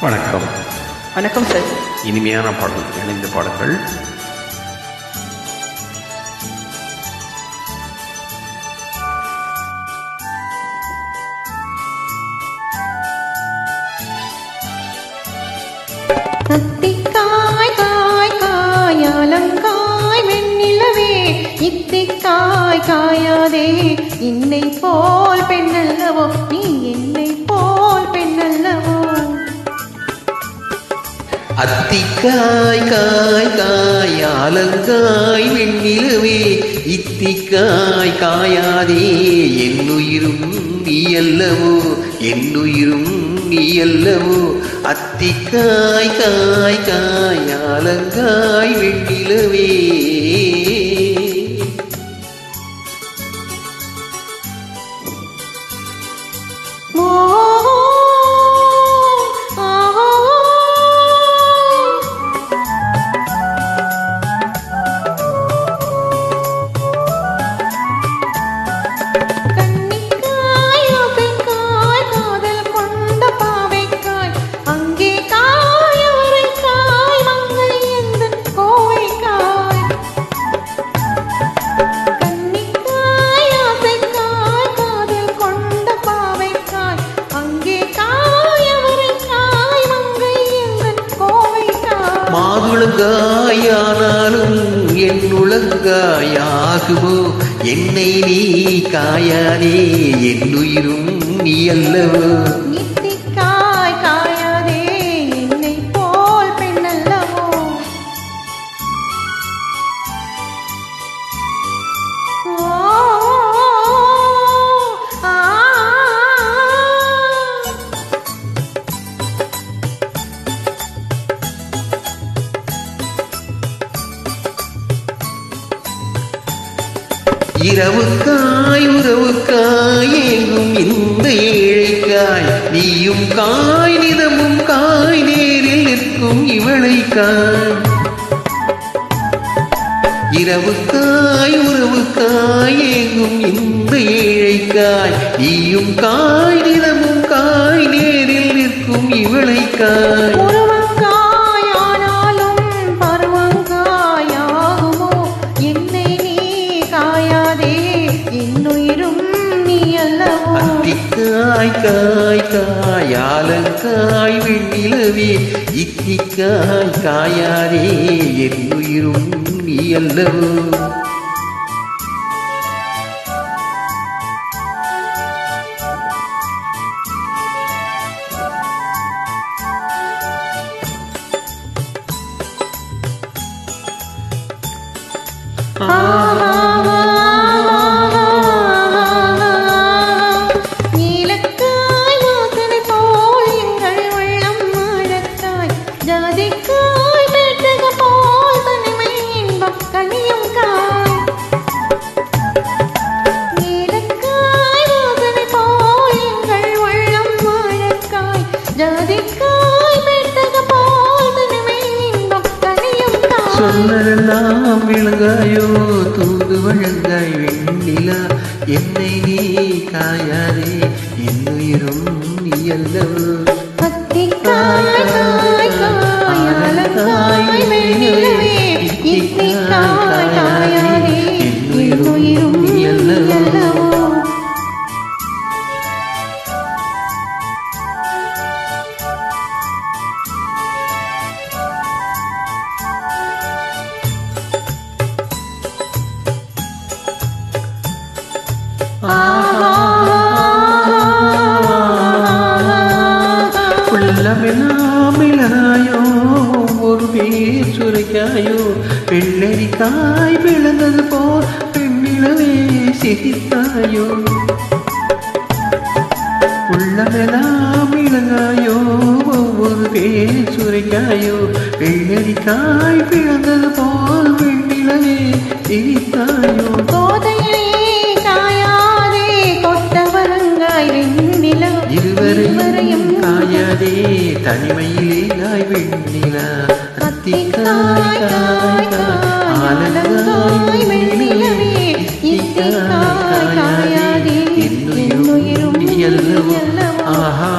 வணக்கம். வணக்கம் சார். இனிமையான பாடல், இணைந்த பாடல்கள். அத்திக்காய் காய் காயாலங்காய் வெண்ணிலவே இத்திக்காய் காயாதே என்னை போல் பெண்ணல்லவோ நீ என்னை போல் பெண்ணல்லவோ. அத்திக்காய் காய் காயாலங்காய் வெண்ணிலவே இத்திக்காய் காயாதே என்னுயிரும் நீ அல்லவோ என்னுயிரும் நீ அல்லவோ. அத்திக்காய் காய் காயாலங்காய் வெண்ணிலவே. மாதுளங்காயானாலும் என் உலங்காயாகுமோ என்னை நீ காயாதே என்னுயிரும் நீ அல்லவோ. இத்திக்காய் காயாதே என்னை போல் பெண்ணல்லவோ. இரவுக்காய் உறவுக்காய் எங்கும் இந்த ஏழைக்காய் நீயும் காய் நிதமும் காய் நேரில் நிற்கும் இவளைக்காய். இரவுக்காய் உறவுக்காய் எங்கும் இந்த ஏழைக்காய் நீயும் காய் நிதமும் காய் நேரில் நிற்கும் இவளைக்காய். அத்திக்காய் காய் காயாலங்காய் வெண்ணிலவே இத்திக்காய் காயாதே என்னுயிரும் நீ அல்லவோ. சொன்னதெல்லாம் விளங்காயோ தூது வழங்காய் வெண்ணிலா என்னை நீ காயாதே என்னுயிரும் நீ அல்லவோ. அத்திக்காய் காய் காயாலங்காய் வெண்ணிலவே இத்திக்காய் காயாதே என்னுயிரும் நீ அல்லவோ. உள்ளமெல்லாமிழாயோ ஒரு பேர் சுரைக்காயோ வெள்ளரிக்காய் பிளந்தது போல் பெண்ணிலவே சிரித்தாயோ. உள்ளமெல்லாமிழாயோ ஒரு பேர் சுரைக்காயோ வெள்ளரிக்காய் பிளந்தது போல் பெண்ணிலவே சிரித்தாயோ. இருவரையும் காயாதே தனிமையிலே நாய் வெண்ணிலா. அத்திக்காய் காய் காயாலங்காய் வெண்ணிலவே இத்திக்காய் காயாதே என்னுயிரும் நீ அல்லவோ. ஆஹா